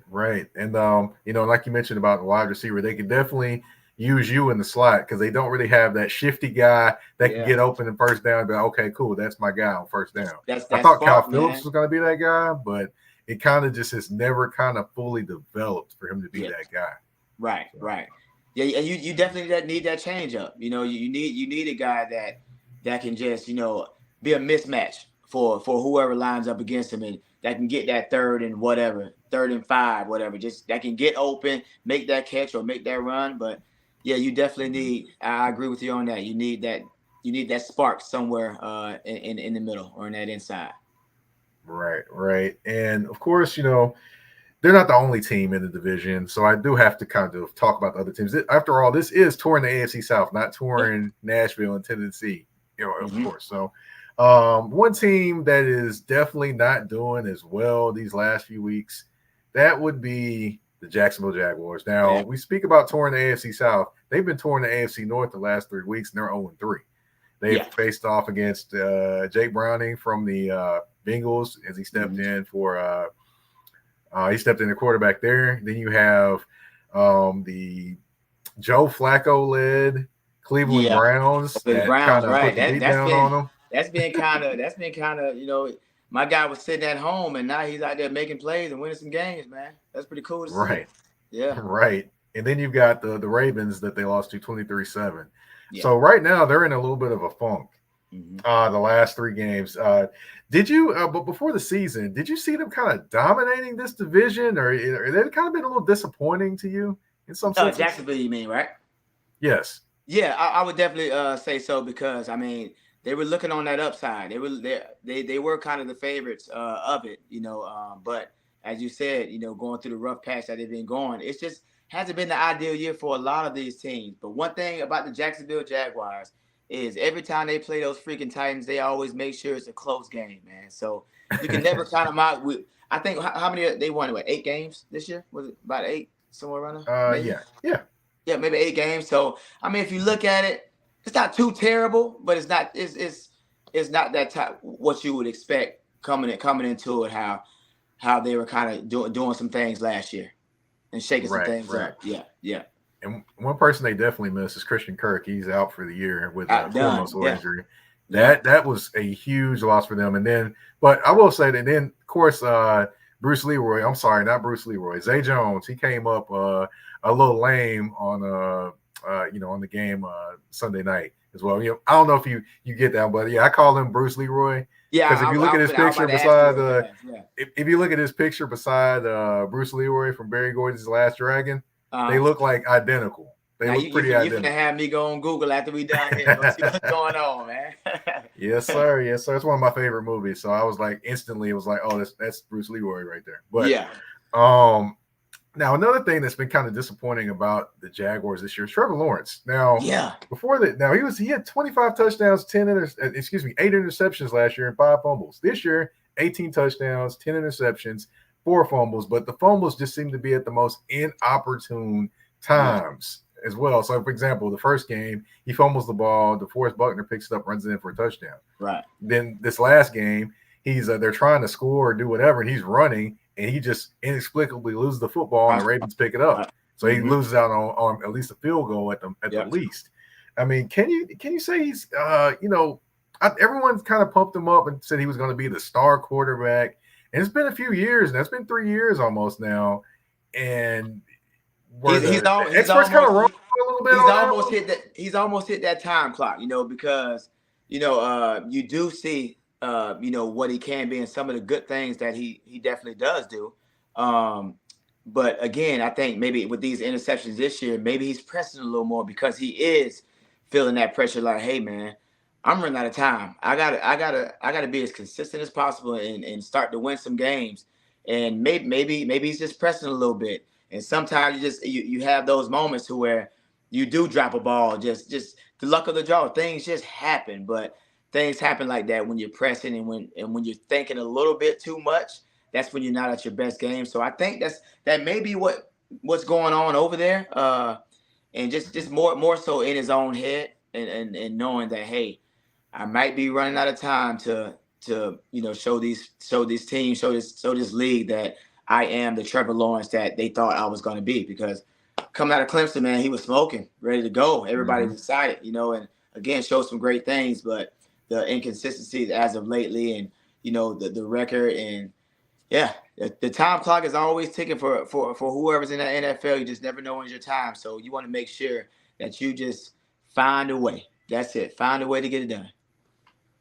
Speaker 1: And like you mentioned about the wide receiver, they could definitely use you in the slot because they don't really have that shifty guy that can get open in first down and be like, okay, cool, that's my guy on first down. I thought Kyle Phillips was going to be that guy, but it kind of just has never kind of fully developed for him to be that guy.
Speaker 2: Right. Yeah, and you definitely need that change up. You need a guy that can just, be a mismatch for whoever lines up against him and that can get that third and 5, whatever. Just that can get open, make that catch or make that run. But yeah, you definitely need. I agree with you on that. You need that spark somewhere in the middle or in that inside.
Speaker 1: Right. And of course, they're not the only team in the division. So I do have to kind of talk about the other teams. After all, this is touring the AFC South, not touring Nashville and Tennessee, of course. So One team that is definitely not doing as well these last few weeks, that would be the Jacksonville Jaguars. Now, we speak about touring the AFC South. They've been touring the AFC North the last 3 weeks, and they're 0-3. They've faced off against Jake Browning from the Bengals as he stepped in for he stepped in the quarterback there. Then you have the Joe Flacco-led Cleveland Browns
Speaker 2: that
Speaker 1: kind of
Speaker 2: right.
Speaker 1: put the beat down on them.
Speaker 2: That's been kind of, my guy was sitting at home and now he's out there making plays and winning some games, man. That's pretty cool to see.
Speaker 1: Right.
Speaker 2: Yeah.
Speaker 1: Right. And then you've got the Ravens that they lost to 23-7.
Speaker 2: Yeah.
Speaker 1: So right now they're in a little bit of a funk. The last 3 games. Did you, but before the season, did you see them kind of dominating this division, or they kind of been a little disappointing to you in some sense?
Speaker 2: Jacksonville, you mean, right?
Speaker 1: Yes.
Speaker 2: Yeah, I would definitely say so because I mean they were looking on that upside. They were kind of the favorites of it, but as you said, going through the rough patch that they've been going, it's just hasn't been the ideal year for a lot of these teams. But one thing about the Jacksonville Jaguars is every time they play those freaking Titans, they always make sure it's a close game, man. So you can never count them out. I think how many they won? 8 games this year? Was it about 8 somewhere around there? Yeah, maybe 8 games. So I mean, if you look at it, it's not too terrible, but it's not not that type what you would expect coming into it. How they were kind of doing some things last year and shaking some things up. Yeah.
Speaker 1: And one person they definitely miss is Christian Kirk. He's out for the year with a quote muscle injury. That was a huge loss for them. And then, but I will say that then, of course, Bruce Leroy. I'm sorry, not Bruce Leroy. Zay Jones. He came up a little lame on on the game Sunday night as well. I don't know if you get that, but I call him Bruce Leroy. Yeah, because if you look at his picture beside if you look at his picture beside Bruce Leroy from Barry Gordon's Last Dragon, they look like identical. They look pretty identical.
Speaker 2: You're gonna have me go on Google after we done here. Go see what's going on, man.
Speaker 1: Yes, sir. Yes, sir. It's one of my favorite movies. So I was like, instantly, it was like, oh, that's Bruce Leroy right there. But now another thing that's been kind of disappointing about the Jaguars this year is Trevor Lawrence. Now, before that, now he had 25 touchdowns, 8 interceptions last year and 5 fumbles. This year, 18 touchdowns, 10 interceptions, 4 fumbles, but the fumbles just seem to be at the most inopportune times as well. So, for example, the first game, he fumbles the ball, DeForest Buckner picks it up, runs it in for a touchdown.
Speaker 2: Right.
Speaker 1: Then this last game, he's they're trying to score or do whatever, and he's running, and he just inexplicably loses the football, and the Ravens pick it up. So he loses out on at least a field goal at the least. I mean, can you say he's everyone kind of pumped him up and said he was going to be the star quarterback. And it's been a few years, and that's been 3 years almost now. And experts kind of wrong a little bit.
Speaker 2: He's almost hit that time clock, because you do see what he can be and some of the good things that he definitely does do. But again, I think maybe with these interceptions this year, maybe he's pressing a little more because he is feeling that pressure. Like, hey man, I'm running out of time. I gotta be as consistent as possible and start to win some games. And maybe he's just pressing a little bit. And sometimes you have those moments to where you do drop a ball, just the luck of the draw. Things just happen, but things happen like that when you're pressing and when you're thinking a little bit too much. That's when you're not at your best game. So I think that may be what's going on over there, and just more so in his own head and knowing that, hey, I might be running out of time to show these teams, show this league that I am the Trevor Lawrence that they thought I was going to be. Because coming out of Clemson, man, he was smoking, ready to go. Everybody decided, and again, showed some great things, but the inconsistencies as of lately, and the record, and the time clock is always ticking for whoever's in the NFL. You just never know when's your time, so you want to make sure that you just find a way. That's it. Find a way to get it done.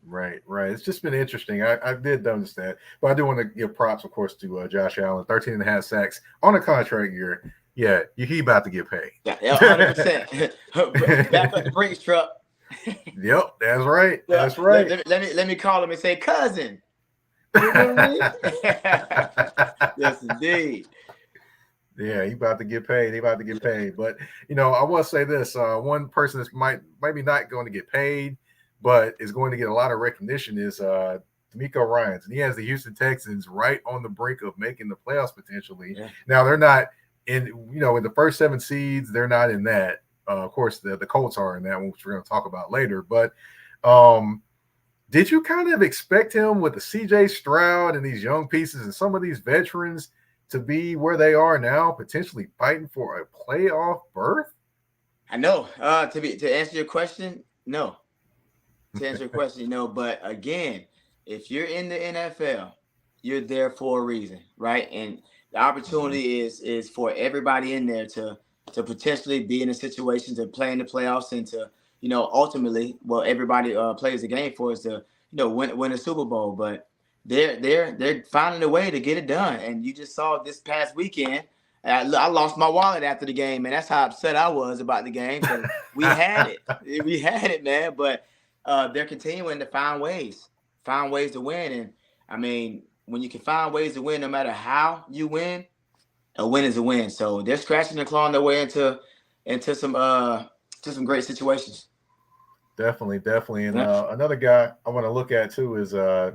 Speaker 1: Right. It's just been interesting. I did notice that, but I do want to give props, of course, to Josh Allen, 13 and a half sacks on a contract year. Yeah, he about to get paid.
Speaker 2: Yeah, 100%. Back up the Brinks truck.
Speaker 1: Yep, that's right. That's right.
Speaker 2: Let me call him and say, cousin. You know what I mean? Yes, indeed.
Speaker 1: Yeah, he about to get paid. But I will say this: one person that's maybe not going to get paid, but is going to get a lot of recognition is D'Amico Ryans, and he has the Houston Texans right on the brink of making the playoffs potentially.
Speaker 2: Yeah.
Speaker 1: Now they're not in in the first 7 seeds. They're not in that. Of course, the Colts are in that one, which we're going to talk about later. But did you kind of expect him with the C.J. Stroud and these young pieces and some of these veterans to be where they are now, potentially fighting for a playoff berth?
Speaker 2: I know. To answer your question, no. To answer your question, no. But again, if you're in the NFL, you're there for a reason, right? And the opportunity is for everybody in there to potentially be in a situation to play in the playoffs and to ultimately, well, everybody plays the game for is to win a Super Bowl. But they're finding a way to get it done. And you just saw this past weekend. I lost my wallet after the game, and that's how upset I was about the game. Because we had it, man. But they're continuing to find ways to win. And I mean, when you can find ways to win, no matter how you win, a win is a win. So they're scratching and clawing their way into some great situations.
Speaker 1: Definitely. And another guy I want to look at too is I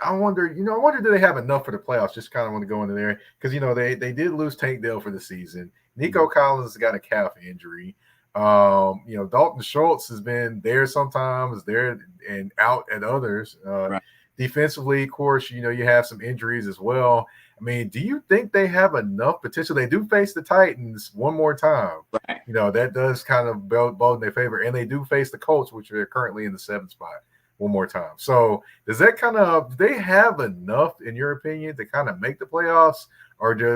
Speaker 1: wonder, do they have enough for the playoffs? Just kind of want to go into there because they did lose Tank Dell for the season. Nico Collins has got a calf injury. Dalton Schultz has been there sometimes, there and out at others.
Speaker 2: Right.
Speaker 1: Defensively, of course, you have some injuries as well. I mean, do you think they have enough potential? They do face the Titans one more time.
Speaker 2: Right.
Speaker 1: That does kind of bode in their favor, and they do face the Colts, which are currently in the 7th spot. One more time. So does that do they have enough, in your opinion, to kind of make the playoffs, or do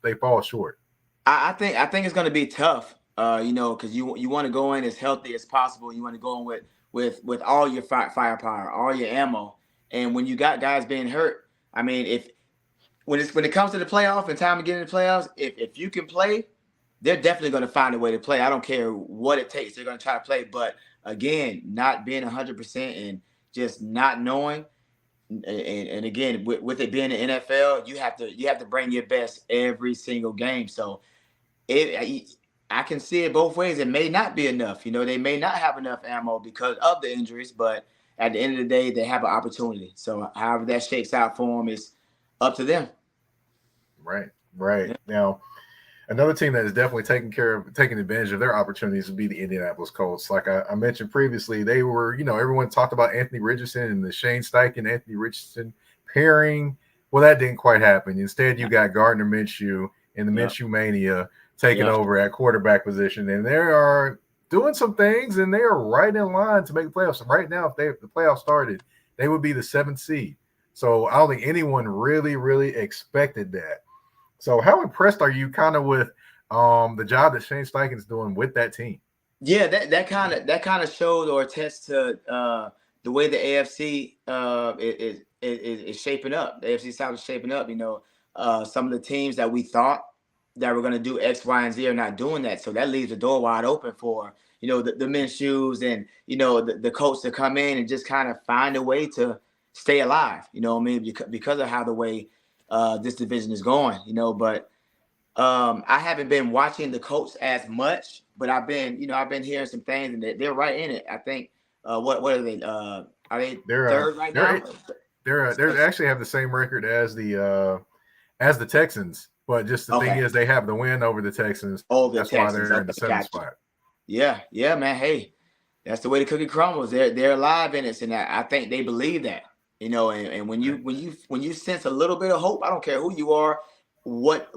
Speaker 1: they fall short?
Speaker 2: I think it's going to be tough, because you want to go in as healthy as possible. You want to go in with all your firepower, all your ammo. And when you got guys being hurt, I mean, when it comes to the playoff and time to get in the playoffs, if you can play, they're definitely going to find a way to play. I don't care what it takes. They're going to try to play. But again, not being 100% and just not knowing, and again, with it being the NFL, you have to bring your best every single game. So I can see it both ways. It may not be enough. They may not have enough ammo because of the injuries, but at the end of the day, they have an opportunity. So however that shakes out for them is up to them.
Speaker 1: Right. Yeah. Now, another team that is definitely taking advantage of their opportunities would be the Indianapolis Colts. Like I mentioned previously, they were, everyone talked about Anthony Richardson and the Shane Steichen, Anthony Richardson pairing. Well, that didn't quite happen. Instead, you got Gardner Minshew and the Minshew Mania taking over at quarterback position. And they are doing some things, and they are right in line to make the playoffs. Right now, if the playoffs started, they would be the 7th seed. So I don't think anyone really, really expected that. So how impressed are you kind of with the job that Shane Steichen's doing with that team?
Speaker 2: Yeah, that kind of shows or attests to the way the AFC is shaping up. The AFC South is shaping up. Some of the teams that we thought that were going to do X, Y, and Z are not doing that. So that leaves the door wide open for the Minshews and the Colts to come in and just kind of find a way to stay alive. Because of how the way this division is going. But I haven't been watching the Colts as much, but I've been hearing some things, and they're right in it. I think. What are they? Are they third right now?
Speaker 1: They're actually have the same record as the Texans, but just the thing is they have the win over the Texans. That's why they're in the 7th spot.
Speaker 2: Yeah, man. Hey, that's the way the cookie crumbles. They're alive in it, and I think they believe that. And when you sense a little bit of hope, I don't care who you are, what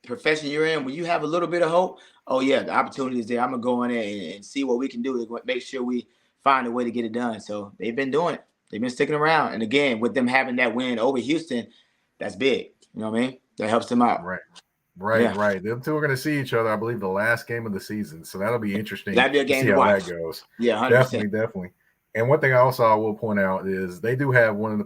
Speaker 2: profession you're in, when you have a little bit of hope, oh yeah, the opportunity is there. I'm gonna go in there and see what we can do to make sure we find a way to get it done. So they've been doing it. They've been sticking around. And again, with them having that win over Houston, that's big. You know what I mean? That helps them out.
Speaker 1: Right. Them two are going to see each other, I believe, the last game of the season. So that'll be interesting.
Speaker 2: That'd be a game
Speaker 1: to see
Speaker 2: to
Speaker 1: how
Speaker 2: watch.
Speaker 1: That goes.
Speaker 2: Yeah, 100%.
Speaker 1: Definitely. And one thing I will point out is they do have one of the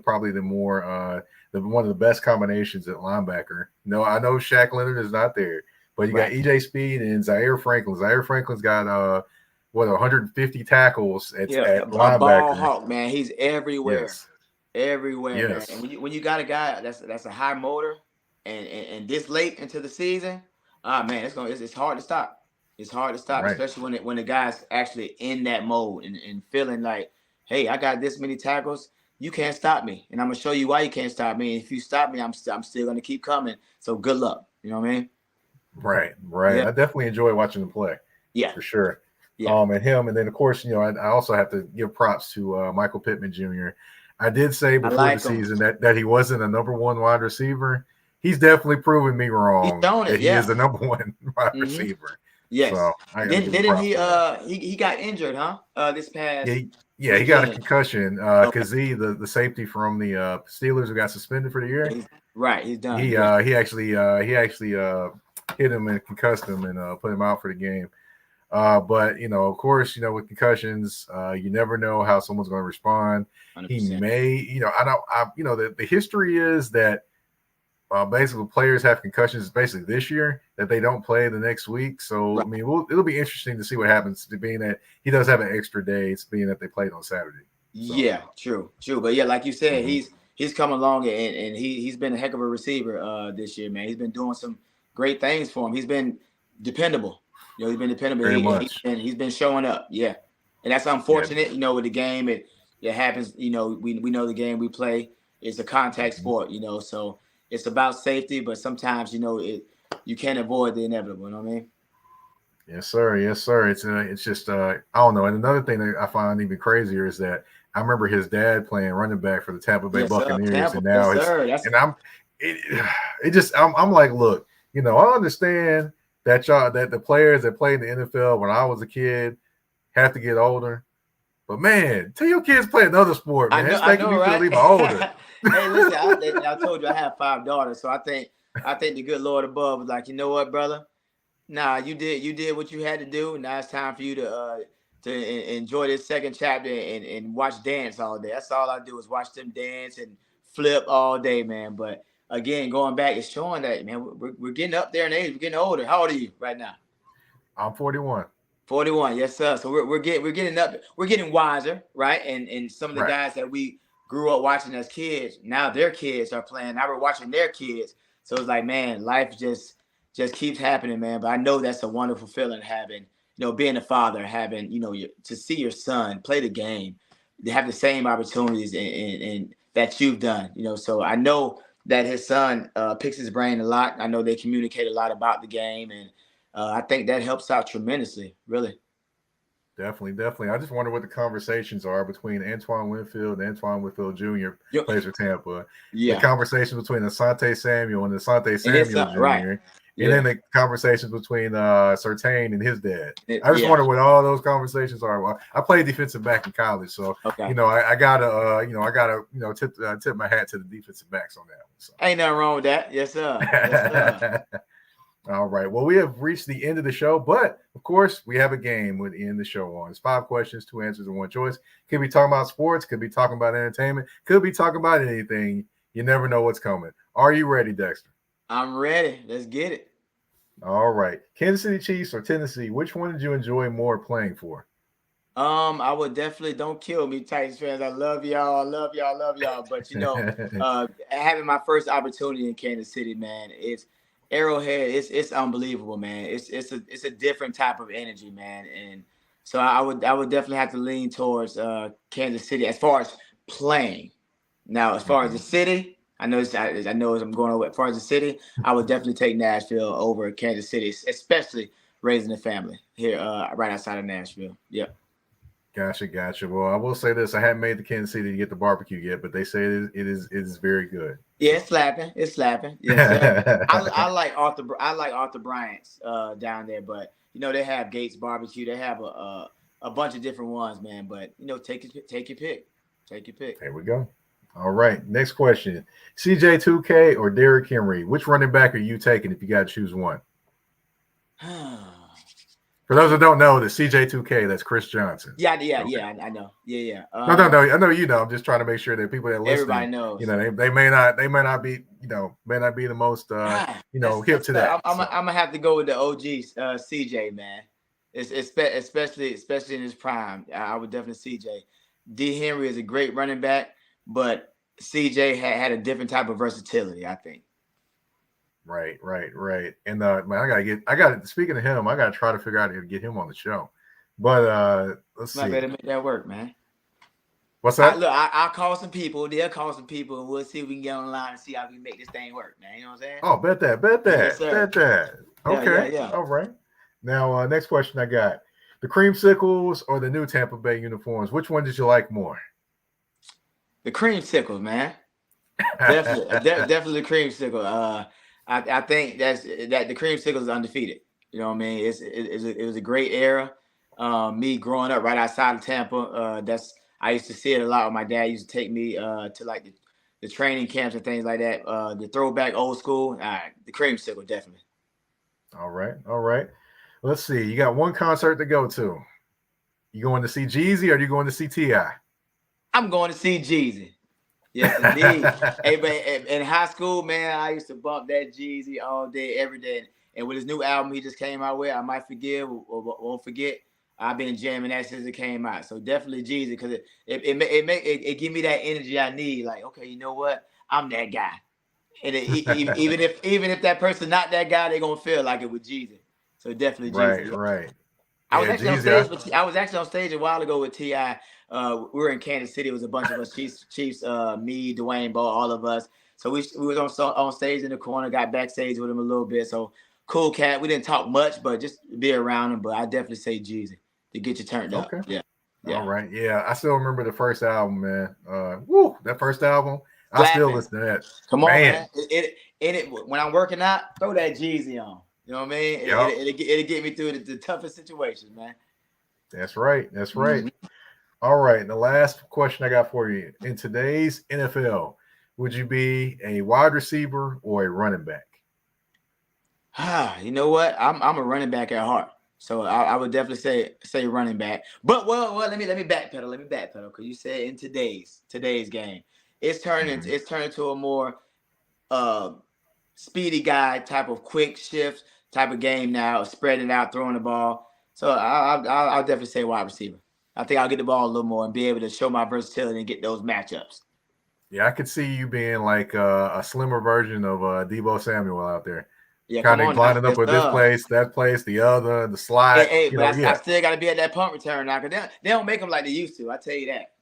Speaker 1: one of the best combinations at linebacker. I know Shaq Leonard is not there, but you got EJ Speed and Zaire Franklin. Zaire Franklin's got 150 tackles at linebacker.
Speaker 2: Ball hawk, man. He's everywhere.
Speaker 1: Yes.
Speaker 2: Everywhere,
Speaker 1: yes.
Speaker 2: Man. And when you got a guy that's a high motor and this late into the season, man, it's hard to stop. It's hard to stop,
Speaker 1: Right.
Speaker 2: especially when the guy's actually in that mode and feeling like, hey, I got this many tackles. You can't stop me, and I'm gonna show you why you can't stop me. And if you stop me, I'm still gonna keep coming. So good luck. You know what I mean?
Speaker 1: Right. Right.
Speaker 2: Yeah.
Speaker 1: I definitely enjoy watching him play
Speaker 2: Yeah.
Speaker 1: for sure.
Speaker 2: Yeah.
Speaker 1: And him, and then of course, I also have to give props to Michael Pittman Jr. I did say
Speaker 2: I
Speaker 1: before the
Speaker 2: like him.
Speaker 1: season that he wasn't a number one wide receiver. He's definitely proven me
Speaker 2: He's
Speaker 1: wrong
Speaker 2: shown
Speaker 1: that
Speaker 2: it.
Speaker 1: he
Speaker 2: Yeah.
Speaker 1: is the number one wide
Speaker 2: Mm-hmm.
Speaker 1: receiver.
Speaker 2: Yes.
Speaker 1: So I gotta give him
Speaker 2: Didn't
Speaker 1: props
Speaker 2: he?
Speaker 1: for that.
Speaker 2: He got injured, huh? This past
Speaker 1: Yeah, he got a
Speaker 2: weekend.
Speaker 1: concussion.
Speaker 2: Okay.
Speaker 1: Kazee, the safety from the Steelers who got suspended for the year.
Speaker 2: He's done.
Speaker 1: He
Speaker 2: Yeah.
Speaker 1: he actually hit him and concussed him and put him out for the game. But of course, with concussions, you never know how someone's going to respond.
Speaker 2: 100%.
Speaker 1: He may, the history is that basically players have concussions basically this year that they don't play the next week. So
Speaker 2: Right.
Speaker 1: I mean, it'll be interesting to see what happens, to being that he does have an extra day, it's being that they played on Saturday. So.
Speaker 2: Yeah, true. But yeah, like you said, he's come along and he's been a heck of a receiver this year, man. He's been doing some great things for him. He's been dependable. He's been dependable.
Speaker 1: Very much.
Speaker 2: He's been showing up. Yeah, and that's unfortunate.
Speaker 1: Yeah.
Speaker 2: With the game, it happens. We know the game we play is a contact sport. So it's about safety, but sometimes you can't avoid the inevitable. You know what I mean?
Speaker 1: Yes, sir. Yes, sir. It's just I don't know. And another thing that I find even crazier is that I remember his dad playing running back for the Tampa Bay Buccaneers, and now I'm like, look, I understand that the players that played in the NFL when I was a kid have to get older, but man, tell your kids play another sport, man. It's making me feel even older.
Speaker 2: Hey, listen, I told you I have 5 daughters, so I think the good Lord above was like, you know what, brother? Nah, you did what you had to do. Now it's time for you to enjoy this second chapter and watch dance all day. That's all I do is watch them dance and flip all day, man. But again, going back, it's showing that, man, we're getting up there in age. We're getting older. How old are you right now?
Speaker 1: I'm 41.
Speaker 2: 41, yes, sir. So we're getting up. We're getting wiser, right? And some of the guys that we grew up watching as kids, now their kids are playing. Now we're watching their kids. So it's like, man, life just keeps happening, man. But I know that's a wonderful feeling having, being a father, having, to see your son play the game, they have the same opportunities and that you've done, So I know that his son picks his brain a lot. I know they communicate a lot about the game, and I think that helps out tremendously, really.
Speaker 1: Definitely. I just wonder what the conversations are between Antoine Winfield and Antoine Winfield Jr. plays for Tampa.
Speaker 2: Yeah.
Speaker 1: The conversation between Asante Samuel and Asante Samuel Jr.
Speaker 2: Right.
Speaker 1: And then the conversations between Surtain and his dad. I just wonder what all those conversations are. Well, I played defensive back in college, so I gotta tip my hat to the defensive backs on that one. So.
Speaker 2: Ain't nothing wrong with that. Yes, sir. Yes, sir.
Speaker 1: All right. Well, we have reached the end of the show, but of course, we have a game with end the show on. It's 5 questions, 2 answers, and 1 choice. Could be talking about sports, could be talking about entertainment, could be talking about anything. You never know what's coming. Are you ready, Dexter?
Speaker 2: I'm ready. Let's get it.
Speaker 1: All right. Kansas City Chiefs or Tennessee? Which one did you enjoy more playing for?
Speaker 2: I would definitely, don't kill me, Titans fans. I love y'all. But having my first opportunity in Kansas City, man, it's Arrowhead. It's unbelievable, man. It's a different type of energy, man. And so I would definitely have to lean towards Kansas City as far as playing. Now, as far as the city, I know as I'm going over. As far as the city, I would definitely take Nashville over Kansas City, especially raising a family here right outside of Nashville. Yep.
Speaker 1: Gotcha. Well, I will say this: I haven't made the Kansas City to get the barbecue yet, but they say it is very good.
Speaker 2: Yeah, it's slapping. Yes, I like Arthur Bryant's down there, but they have Gates Barbecue. They have a bunch of different ones, man. But take your pick.
Speaker 1: There we go. All right. Next question: CJ2K or Derrick Henry? Which running back are you taking if you got to choose one? For those that don't know, the CJ2K, that's Chris Johnson.
Speaker 2: Yeah, I know. Yeah.
Speaker 1: No. I know you know. I'm just trying to make sure that people that listen,
Speaker 2: everybody knows.
Speaker 1: They may not be the most hip to that.
Speaker 2: I'm gonna have to go with the OG CJ, man. It's especially in his prime. I would definitely CJ. D. Henry is a great running back, but CJ had a different type of versatility, I think.
Speaker 1: Right. And man, speaking of him, I gotta try to figure out how to get him on the show. But let's
Speaker 2: I
Speaker 1: see.
Speaker 2: better make that work, man.
Speaker 1: What's that?
Speaker 2: I'll call some people. They'll call some people, and we'll see if we can get online and see how we can make this thing work, man. You know what I'm saying?
Speaker 1: Oh, bet that.
Speaker 2: Yes, sir.
Speaker 1: Bet that. Okay.
Speaker 2: Yeah.
Speaker 1: All right. Now, next question I got. The creamsicles or the new Tampa Bay uniforms? Which one did you like more?
Speaker 2: The creamsicles, man. Definitely the creamsicle. I think that the creamsicle is undefeated. You know what I mean? It was a great era. Me growing up right outside of Tampa, I used to see it a lot. My dad used to take me to like the training camps and things like that. The throwback old school. The creamsicle definitely.
Speaker 1: All right. Let's see. You got one concert to go to. You going to see Jeezy or you going to see T.I.?
Speaker 2: I'm going to see Jeezy. Yes, indeed. Hey, man, in high school, man, I used to bump that Jeezy all day, every day. And with his new album he just came out with, I Might Forgive or Won't Forget. I've been jamming that since it came out. So definitely Jeezy, because it give me that energy I need. Like, okay, you know what? I'm that guy. And even if that person not that guy, they're gonna feel like it with Jeezy. So definitely Jeezy.
Speaker 1: Right.
Speaker 2: I was actually on stage. I was actually on stage a while ago with T.I. We were in Kansas City. It was a bunch of us, Chiefs, me, Dwayne Bowe, all of us. So we was on stage in the corner, got backstage with him a little bit. So cool cat. We didn't talk much, but just be around him. But I definitely say Jeezy to get you turned up.
Speaker 1: Okay.
Speaker 2: Yeah.
Speaker 1: All right. Yeah, I still remember the first album, man. That first album.
Speaker 2: Slapping.
Speaker 1: I still listen to that.
Speaker 2: Come on, man. When I'm working out, throw that Jeezy on. You know what I mean? It'll get me through the toughest situations, man.
Speaker 1: That's right. Mm-hmm. All right. And the last question I got for you. In today's NFL, would you be a wide receiver or a running back?
Speaker 2: You know what? I'm a running back at heart. So I would definitely say running back. But well, let me backpedal. Because you said in today's game, it's turning to a more speedy guy type of quick shift type of game now, spreading out, throwing the ball. So I'll definitely say wide receiver. I think I'll get the ball a little more and be able to show my versatility and get those matchups.
Speaker 1: Yeah, I could see you being like a slimmer version of Deebo Samuel out there.
Speaker 2: Yeah,
Speaker 1: kind of lining up with this place, that place, the other, the slide.
Speaker 2: I still got to be at that punt return now, because they don't make them like they used to. I tell you that.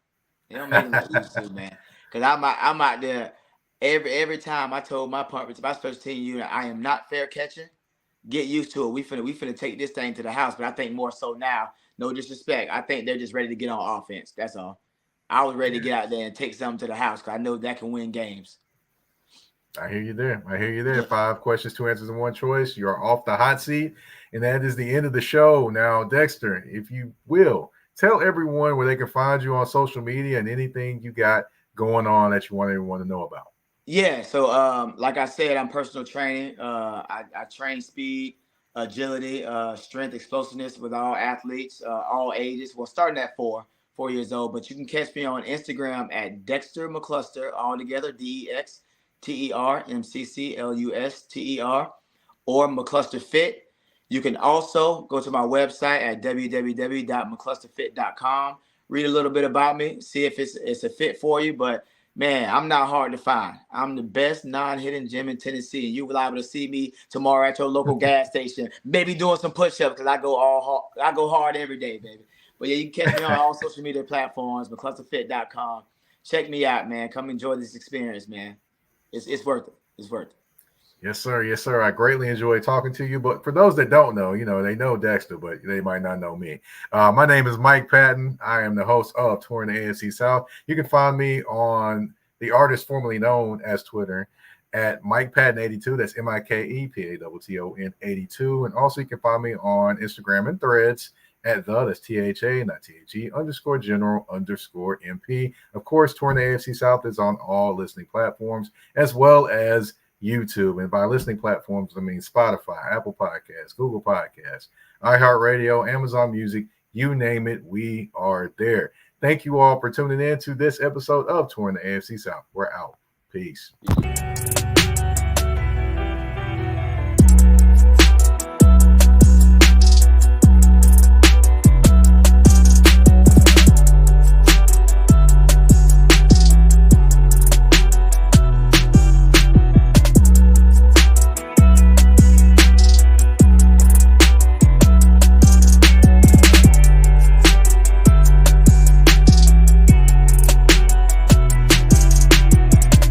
Speaker 2: They don't make them like they used to, man. Because I'm out there every time. I told my special team unit, I am not fair catching. Get used to it. We finna take this thing to the house. But I think more so now, no disrespect, I think they're just ready to get on offense. That's all. I was ready to get out there and take something to the house, because I know that can win games.
Speaker 1: I hear you there. 5 questions, 2 answers, and 1 choice. You're off the hot seat. And that is the end of the show. Now, Dexter, if you will, tell everyone where they can find you on social media and anything you got going on that you want everyone to know about.
Speaker 2: Yeah. So, like I said, I'm personal training. I train speed, agility, strength, explosiveness with all athletes, all ages. Well, starting at 4 years old. But you can catch me on Instagram at Dexter McCluster, all together, DexterMcCluster, or McCluster Fit. You can also go to my website at www.mcclusterfit.com. Read a little bit about me, see if it's a fit for you. But man, I'm not hard to find. I'm the best non-hidden gym in Tennessee, and you will be able to see me tomorrow at your local gas station, maybe doing some push-ups, because I go hard every day, baby. But yeah, you can catch me on all social media platforms, McClusterFit.com. Check me out, man. Come enjoy this experience, man. It's worth it. It's worth it.
Speaker 1: Yes, sir. I greatly enjoy talking to you. But for those that don't know, they know Dexter, but they might not know me. My name is Mike Patton. I am the host of Touring the AFC South. You can find me on the artist formerly known as Twitter at Mike Patton 82. That's MikePatton 82. And also you can find me on Instagram and Threads at that's THA, not THE, _general_MP. Of course, Touring the AFC South is on all listening platforms as well as YouTube. And by listening platforms, I mean Spotify, Apple Podcasts, Google Podcasts, iHeartRadio, Amazon Music, you name it, we are there. Thank you all for tuning in to this episode of Touring the AFC South. We're out. Peace.